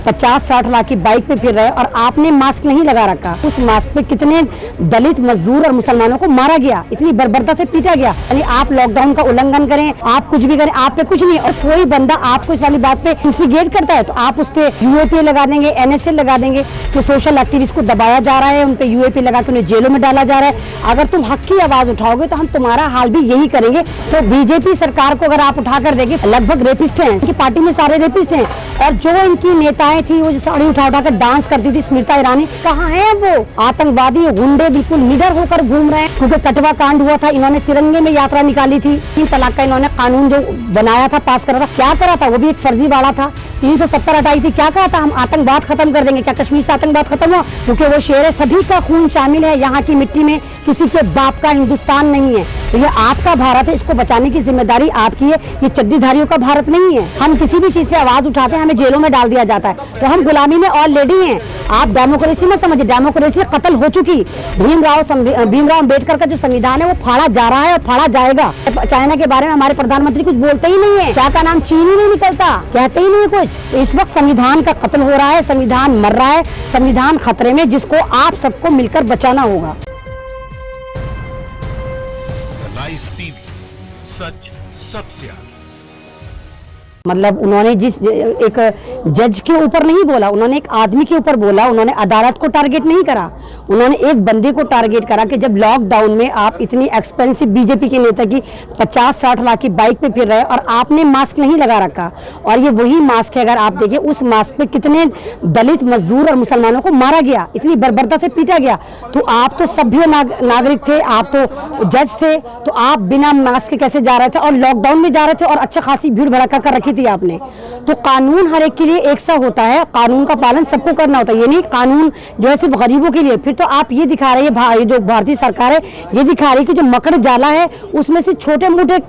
50-60 लाख की बाइक पे फिर रहे और आपने मास्क नहीं लगा रखा। उस मास्क पे कितने दलित मजदूर और मुसलमानों को मारा गया, इतनी बर्बरता से पीटा गया। यानी आप लॉकडाउन का उल्लंघन करें, आप कुछ भी करें, आप पे कुछ नहीं। और कोई बंदा आपको इस वाली बात पे इंस्टिगेट करता है तो आप उस पे यूएपीए लगा देंगे, एनएसए लगा देंगे। तो सोशल एक्टिविस्ट को दबाया जा रहा है, उन पे यूएपीए लगा के उन्हें जेलों में डाला जा रहा है। अगर तुम हक की आवाज उठाओगे तो हम तुम्हारा हाल भी यही करेंगे। तो बीजेपी सरकार को अगर आप उठा कर देंगे, लगभग रेपिस्ट हैं, इनकी पार्टी में सारे रेपिस्ट हैं। और जो इनकी नेताएं थी वो जो साड़ी उठा कर डांस करती थी, स्मृति ईरानी, कहाँ है वो? आतंकवादी गुंडे बिल्कुल निडर होकर घूम रहे हैं। क्योंकि कटवा कांड हुआ था, इन्होंने तिरंगे में यात्रा निकाली थी। 3 तलाक का इन्होंने कानून जो बनाया था, पास करा था, क्या करा था? वो भी एक फर्जी वाला था। 370 हटाई थी, क्या कहा था? हम आतंकवाद खत्म कर देंगे। क्या कश्मीर से आतंकवाद खत्म हुआ? क्योंकि वो शेर है, सभी का खून शामिल है यहाँ की मिट्टी में, किसी के बाप का हिंदुस्तान नहीं है। तो ये आपका भारत है, इसको बचाने की जिम्मेदारी आपकी है। ये चड्डीधारियों का भारत नहीं है। हम किसी भी चीज पे आवाज उठाते हैं, हमें जेलों में डाल दिया जाता है। तो हम गुलामी में ऑलरेडी हैं। आप डेमोक्रेसी में समझिए, डेमोक्रेसी कत्ल हो चुकी। भीमराव अम्बेडकर का जो संविधान है वो फाड़ा जा रहा है और फाड़ा जाएगा। चाइना के बारे में हमारे प्रधानमंत्री कुछ बोलते ही नहीं है, चाय का नाम चीन ही नहीं निकलता, कहते ही नहीं कुछ। इस वक्त संविधान का कत्ल हो रहा है, संविधान मर रहा है, संविधान खतरे में, जिसको आप सबको मिलकर बचाना होगा। लाइव टीवी, सच सबसे आगे। मतलब उन्होंने जिस एक जज के ऊपर नहीं बोला, उन्होंने एक आदमी के ऊपर बोला। उन्होंने अदालत को टारगेट नहीं करा, उन्होंने एक बंदे को टारगेट करा कि जब लॉकडाउन में आप इतनी एक्सपेंसिव बीजेपी के नेता की 50-60 लाख की बाइक पे फिर रहे और आपने मास्क नहीं लगा रखा। और ये वही मास्क है, अगर आप देखिए उस मास्क पे कितने दलित मजदूर और मुसलमानों को मारा गया, इतनी बर्बरता से पीटा गया। तो आप तो सभ्य नागरिक थे, आप तो जज थे, तो आप बिना मास्क के कैसे जा रहे थे? और लॉकडाउन में जा रहे थे और अच्छा खासी भीड़ भड़का कर रखी थी आपने। तो कानून हर एक के लिए एक सा होता है, कानून का पालन सबको करना होता है। ये नहीं कानून जो है सिर्फ गरीबों के लिए। फिर तो आप ये दिखा रहे हैं, जो भारतीय सरकार है ये दिखा रही है कि जो मकड़ जाला है उसमें से छोटे मोटे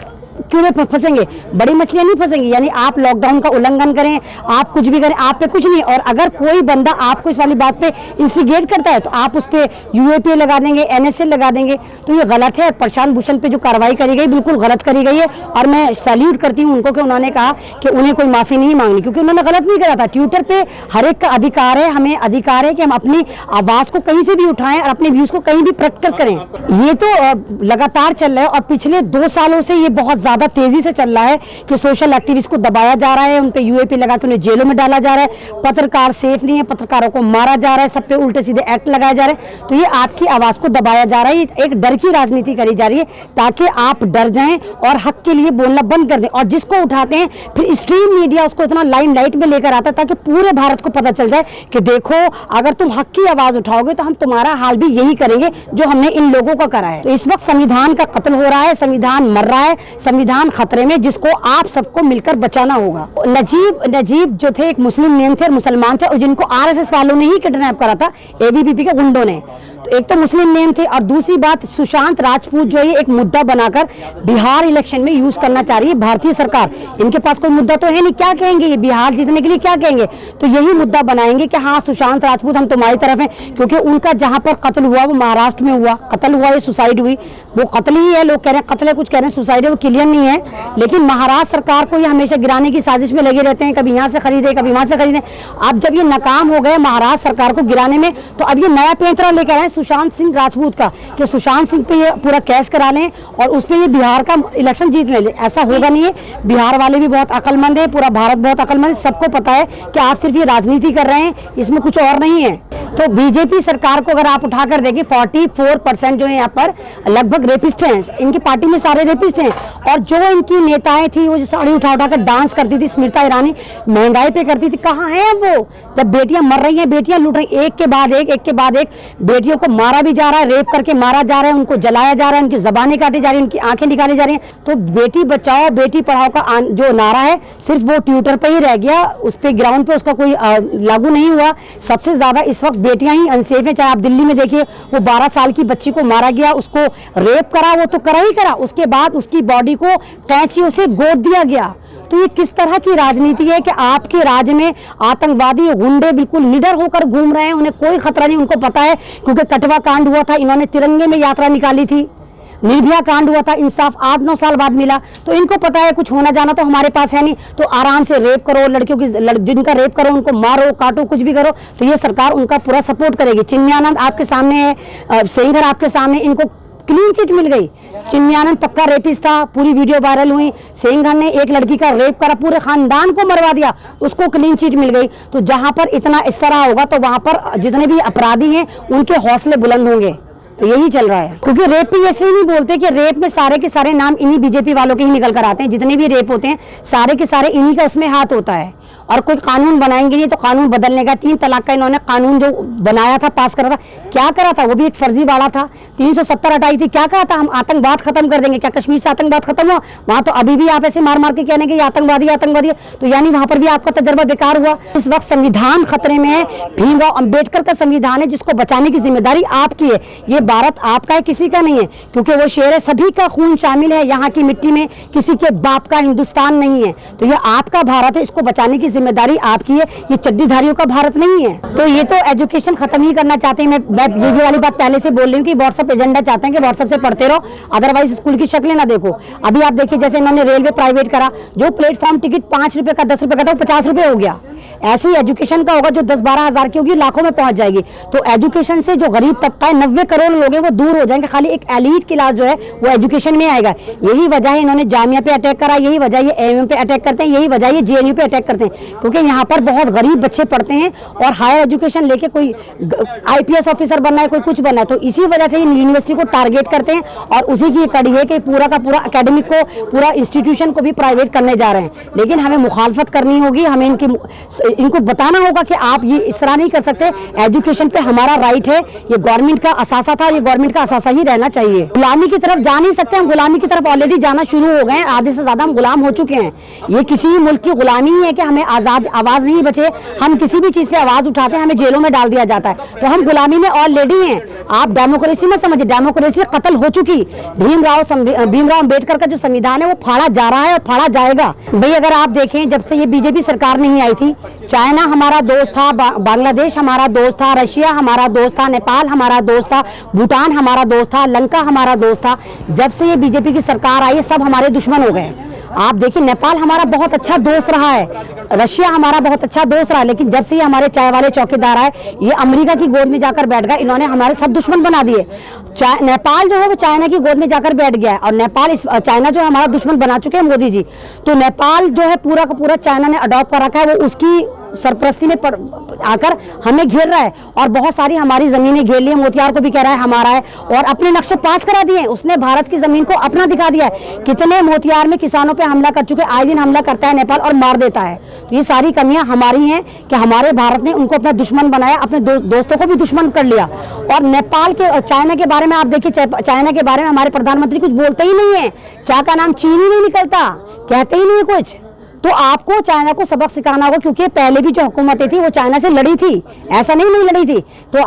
क्यों फंसेंगे, बड़ी मछलियां नहीं फंसेंगी। यानी आप लॉकडाउन का उल्लंघन करें, आप कुछ भी करें, आप पे कुछ नहीं। और अगर कोई बंदा आपको इस वाली बात पे इंस्टिगेट करता है तो आप उस पे यूएपीए लगा देंगे, एनएसए लगा देंगे। तो ये गलत है। प्रशांत भूषण पे जो कार्रवाई करी गई बिल्कुल गलत करी गई है। और मैं सैल्यूट करती हूँ उनको कि उन्होंने कहा कि उन्हें कोई माफी नहीं मांगनी, क्योंकि उन्होंने गलत नहीं करा था। ट्विटर पे हर एक का अधिकार है, हमें अधिकार है कि हम अपनी आवाज को कहीं से भी उठाएं और अपने व्यूज को कहीं भी प्रकट करें। ये तो लगातार चल रहा है और पिछले 2 सालों से ये बहुत ज्यादा तेजी से चल रहा है कि सोशल एक्टिविस्ट को दबाया जा रहा है, उन पे यूएपी लगा के उन्हें जेलों में डाला जा रहा है। पत्रकार सेफ नहीं है, पत्रकारों को मारा जा रहा है, सब पे उल्टे सीधे एक्ट लगाए जा रहे हैं। तो ये आपकी आवाज को दबाया जा रहा है, एक डर की राजनीति करी जा रही है ताकि आप डर जाएं और हक के लिए बोलना बंद कर दें। और जिसको उठाते हैं फिर स्ट्रीम मीडिया उसको इतना लाइमलाइट में लेकर आता है ताकि पूरे भारत को पता चल जाए कि देखो अगर तुम हक की आवाज उठाओगे तो हम तुम्हारा हाल भी यही करेंगे जो हमने इन लोगों का करा है। तो इस वक्त संविधान का कत्ल हो रहा है, संविधान मर रहा है, संविधान खतरे में, जिसको आप सबको मिलकर बचाना होगा। नजीब जो थे एक मुस्लिम नेम थे और मुसलमान थे और जिनको आरएसएस वालों ने ही किडनैप करा था, एबीवीपी के गुंडों ने। तो एक तो मुस्लिम नेम थे और दूसरी बात सुशांत राजपूत जो है एक मुद्दा बनाकर बिहार इलेक्शन में यूज करना चाह रही है भारतीय सरकार। इनके पास कोई मुद्दा तो है नहीं, क्या कहेंगे ये बिहार जीतने के लिए, क्या कहेंगे? तो यही मुद्दा बनाएंगे कि हाँ सुशांत राजपूत हम तुम्हारी तरफ हैं, क्योंकि उनका जहां पर कत्ल हुआ वो महाराष्ट्र में हुआ। कत्ल हुआ, ये सुसाइड हुई, वो कत्ल ही है। लोग कह रहे हैं कत्ल है, कुछ कह रहे हैं सुसाइड है, वो क्लियर नहीं है। लेकिन महाराष्ट्र सरकार को ये हमेशा गिराने की साजिश में लगे रहते हैं, कभी यहाँ से खरीदे कभी वहां से खरीदे। अब जब ये नाकाम हो गए महाराष्ट्र सरकार को गिराने में, तो अब ये नया पेंतरा लेकर आए सुशांत सिंह राजपूत का कि सुशांत सिंह पे ये पूरा कैश करा लें और उस पे ये बिहार का इलेक्शन जीत लें। ऐसा होगा नहीं है, बिहार वाले भी बहुत अक्लमंद है, पूरा भारत बहुत अक्लमंद है, सबको पता है कि आप सिर्फ ये राजनीति कर रहे हैं, इसमें कुछ और नहीं है। तो बीजेपी सरकार को अगर आप उठाकर देखिए 44% जो है यहाँ पर लगभग रेपिस्ट हैं, इनकी पार्टी में सारे रेपिस्ट हैं। और जो इनकी नेताएं थी वो जो साड़ी उठा कर डांस करती थी, स्मृति ईरानी महंगाई पे करती थी, कहाँ है वो? जब बेटियां मर रही हैं, बेटियां लूट रही, एक के बाद एक बेटियों को मारा भी जा रहा है, रेप करके मारा जा रहा है, उनको जलाया जा रहा है, उनकी जबानें काटी जा रही है, उनकी आंखें निकाली जा रही हैं। तो बेटी बचाओ बेटी पढ़ाओ का जो नारा है सिर्फ वो ट्विटर पे ही रह गया, उस पे ग्राउंड पे उसका कोई लागू नहीं हुआ। सबसे ज्यादा इस वक्त बेटियां ही अनसेफ है। चाहे आप दिल्ली में देखिए, वो 12 साल की बच्ची को मारा गया, उसको रेप करा, वो तो करा ही करा, उसके बाद उसकी बॉडी को कैंचियों से गोद दिया गया। तो ये किस तरह की राजनीति है कि आपके राज्य में आतंकवादी गुंडे बिल्कुल निडर होकर घूम रहे हैं, उन्हें कोई खतरा नहीं, उनको पता है। क्योंकि कटवा कांड हुआ था, इन्होंने तिरंगे में यात्रा निकाली थी, निर्भया कांड हुआ था, इंसाफ 8-9 साल बाद मिला। तो इनको पता है कुछ होना जाना तो हमारे पास है नहीं, तो आराम से रेप करो, लड़कियों की जिनका रेप करो उनको मारो काटो कुछ भी करो, तो ये सरकार उनका पूरा सपोर्ट करेगी। चिन्मयानंद आपके सामने है, सेंगर आपके सामने, इनको क्लीन चिट मिल गई। चिन्मयानंद पक्का रेपिस्ट था, पूरी वीडियो वायरल हुई। सेंगर ने एक लड़की का रेप करा, पूरे खानदान को मरवा दिया, उसको क्लीन चिट मिल गई। तो जहां पर इतना इस तरह होगा तो वहां पर जितने भी अपराधी हैं उनके हौसले बुलंद होंगे। तो यही चल रहा है, क्योंकि रेप पे ऐसे ही नहीं बोलते कि रेप में सारे के सारे नाम इन्हीं बीजेपी वालों के ही निकल कर आते हैं। जितने भी रेप होते हैं सारे के सारे इन्हीं का उसमें हाथ होता है। और कोई कानून बनाएंगे नहीं तो कानून बदलने का, 3 तलाक का इन्होंने कानून जो बनाया था, पास करा था, क्या करा था? वो भी एक फर्जीवाड़ा था। 370 हटाई थी, क्या कहा था? हम आतंकवाद खत्म कर देंगे। क्या कश्मीर से आतंकवाद खत्म हुआ? वहां तो अभी भी आप ऐसे मार मार के कहने के आतंकवादी आतंकवादी, तो यानी वहां पर भी आपका तजर्बा बेकार हुआ। इस वक्त संविधान खतरे में है, भीमराव अंबेडकर का संविधान है जिसको बचाने की जिम्मेदारी आपकी है। ये भारत आपका है, किसी का नहीं है, क्योंकि वो शेर है, सभी का खून शामिल है यहाँ की मिट्टी में, किसी के बाप का हिंदुस्तान नहीं है। तो ये आपका भारत है, इसको बचाने की जिम्मेदारी आपकी है, ये चड्डीधारियों का भारत नहीं है। तो ये तो एजुकेशन खत्म ही करना चाहते हैं। मैं ये वाली बात पहले से बोल रही हूँ कि व्हाट्सएप एजेंडा चाहते हैं कि व्हाट्सएप से पढ़ते रहो, अदरवाइज स्कूल की शक्लें ना देखो। अभी आप देखिए जैसे इन्होंने रेलवे प्राइवेट करा, जो प्लेटफॉर्म टिकट 5 रुपए का 10 रुपए का था वो 50 रुपए हो गया। ऐसे ही एजुकेशन का होगा, जो 10-12 हजार की होगी लाखों में पहुंच जाएगी। तो एजुकेशन से जो गरीब तबका है, 90 करोड़ लोग हैं, वो दूर हो जाएंगे। खाली एक एलीट क्लास जो है वो एजुकेशन में आएगा। यही वजह है इन्होंने जामिया पे अटैक करा, यही वजह ये एएमयू पे अटैक करते हैं, यही वजह ये जेएनयू पे अटैक करते हैं, क्योंकि यहाँ पर बहुत गरीब बच्चे पढ़ते हैं और हायर एजुकेशन लेके कोई आईपीएस ऑफिसर बनना है, कोई कुछ बनना है। तो इसी वजह से यूनिवर्सिटी को टारगेट करते हैं और उसी की कड़ी है कि पूरा का पूरा एकेडमिक को, पूरा इंस्टीट्यूशन को भी प्राइवेट करने जा रहे हैं। लेकिन हमें मुखालफत करनी होगी, हमें इनको बताना होगा कि आप ये इस तरह नहीं कर सकते। एजुकेशन पे हमारा राइट है, ये गवर्नमेंट का असासा था, ये गवर्नमेंट का असासा ही रहना चाहिए। गुलामी की तरफ जा नहीं सकते हम, गुलामी की तरफ ऑलरेडी जाना शुरू हो गए, आधे से ज्यादा हम गुलाम हो चुके हैं। ये किसी मुल्क की गुलामी है कि हमें आजाद आवाज नहीं बचे, हम किसी भी चीज पे आवाज उठाते हैं हमें जेलों में डाल दिया जाता है। तो हम गुलामी में ऑलरेडी हैं। आप डेमोक्रेसी में समझिए, डेमोक्रेसी कत्ल हो चुकी। भीमराव अंबेडकर का जो संविधान है वो फाड़ा जा रहा है और फाड़ा जाएगा। भाई अगर आप देखें, जब से ये बीजेपी सरकार नहीं आई थी, चाइना हमारा दोस्त था, बांग्लादेश हमारा दोस्त था, रशिया हमारा दोस्त था, नेपाल हमारा दोस्त था, भूटान हमारा दोस्त था, लंका हमारा दोस्त था। जब से ये बीजेपी की सरकार आई है सब हमारे दुश्मन हो गए। आप देखिए नेपाल हमारा बहुत अच्छा दोस्त रहा है, रशिया हमारा बहुत अच्छा दोस्त रहा है, लेकिन जब से ये हमारे चाय वाले चौकीदार आए, ये अमेरिका की गोद में जाकर बैठ गए, इन्होंने हमारे सब दुश्मन बना दिए। नेपाल जो है वो चाइना की गोद में जाकर बैठ गया है और नेपाल चाइना जो है हमारा दुश्मन बना चुके हैं मोदी जी। तो नेपाल जो है पूरा का पूरा चाइना ने अडॉप्ट कर रखा है, वो उसकी सरपरस्ती में आकर हमें घेर रहा है और बहुत सारी हमारी जमीनें घेर ली है। मोतिहार को भी कह रहा है हमारा है और अपने नक्शे पास करा दिए। उसने भारत की जमीन को अपना दिखा दिया है। कितने मोतिहार में किसानों पे हमला कर चुके, आए दिन हमला करता है नेपाल और मार देता है। तो ये सारी कमियां हमारी हैं कि हमारे भारत ने उनको अपना दुश्मन बनाया, अपने दोस्तों को भी दुश्मन कर लिया। और नेपाल के और चाइना के बारे में आप देखिए, चाइना के बारे में हमारे प्रधानमंत्री कुछ बोलते ही नहीं है। चाय का नाम चीनी नहीं निकलता, कहते ही नहीं कुछ। तो आपको चाइना को सबक सिखाना होगा, क्योंकि पहले भी जो हुकूमतें थी वो चाइना से लड़ी थी, ऐसा नहीं लड़ी थी। तो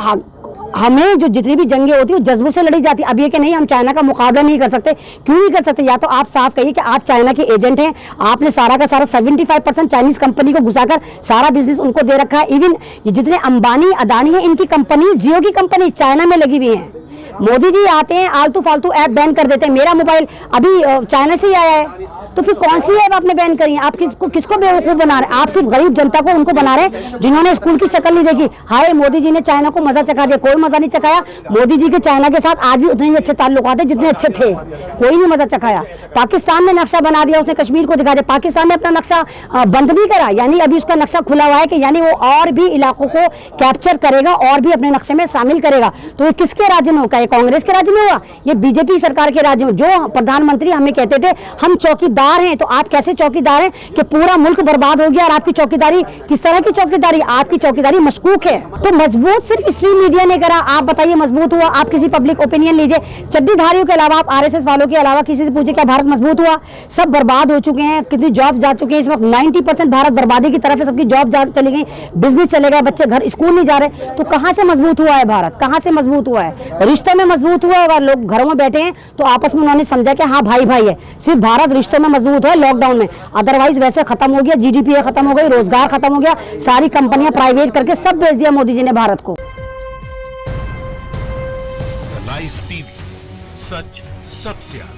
हमें जो जितनी भी जंगें होती है वो जज्बों से लड़ी जाती है। अब ये कि नहीं हम चाइना का मुकाबला नहीं कर सकते, क्यों नहीं कर सकते? या तो आप साफ कहिए कि आप चाइना के एजेंट हैं, आपने सारा का सारा 75% चाइनीज कंपनी को घुसाकर सारा बिजनेस उनको दे रखा है। इवन ये जितने अंबानी अदानी है, इनकी कंपनी, जियो की कंपनी चाइना में लगी हुई है। मोदी जी आते हैं, आलतू फालतू ऐप बैन कर देते हैं। मेरा मोबाइल अभी चाइना से ही आया है, तो फिर कौन सी ऐप आपने बैन करी है? आप किसको बेवकूफ बना रहे हैं? आप सिर्फ गरीब जनता को उनको बना रहे हैं जिन्होंने स्कूल की शक्ल नहीं देखी। हाय मोदी जी ने चाइना को मजा चखा दिया, कोई मजा नहीं चखाया। मोदी जी के चाइना के साथ आज भी उतने ही अच्छे ताल्लुकात हैं जितने अच्छे थे, कोई नहीं मजा चखाया। पाकिस्तान ने नक्शा बना दिया, उसने कश्मीर को दिखा दिया। पाकिस्तान ने अपना नक्शा बंद नहीं करा, यानी अभी उसका नक्शा खुला हुआ है कि यानी वो और भी इलाकों को कैप्चर करेगा और भी अपने नक्शे में शामिल करेगा। तो ये किसके राज्य में होगा? ये कांग्रेस के राज्य में हुआ, ये बीजेपी सरकार के राज्य में। जो प्रधानमंत्री हमें कहते थे हम चौकीदार हैं, तो आप कैसे चौकीदार हैं कि पूरा मुल्क बर्बाद हो गया? और आपकी चौकीदारी किस तरह की चौकीदारी? आपकी चौकीदारी मशकूक है। तो मजबूत सिर्फ स्ट्रीम मीडिया ने करा, आप बताइए मजबूत हुआ? आप किसी पब्लिक ओपिनियन लीजिए, चड्डीधारियों के अलावा, आप आरएसएस वालों के अलावा किसी से पूछे क्या भारत मजबूत हुआ? सब बर्बाद हो चुके हैं, कितनी जॉब जा चुके हैं। इस वक्त 90% भारत बर्बादी की तरफ है, सबकी जॉब चली गई, बिजनेस चले गए, बच्चे घर स्कूल नहीं जा रहे। तो कहां से मजबूत हुआ है भारत? कहां से मजबूत हुआ है? रिश्तों में मजबूत हुआ होगा। लोग घरों में बैठे हैं तो आपस में उन्होंने समझा कि हाँ भाई भाई है। सिर्फ भारत रिश्तों में मजबूत है लॉकडाउन में, अदरवाइज वैसे खत्म हो गया। जीडीपी खत्म हो गई, रोजगार खत्म हो गया, सारी कंपनियां प्राइवेट करके सब भेज दिया मोदी जी ने भारत को। लाइव टीवी, सच सबसे आगे।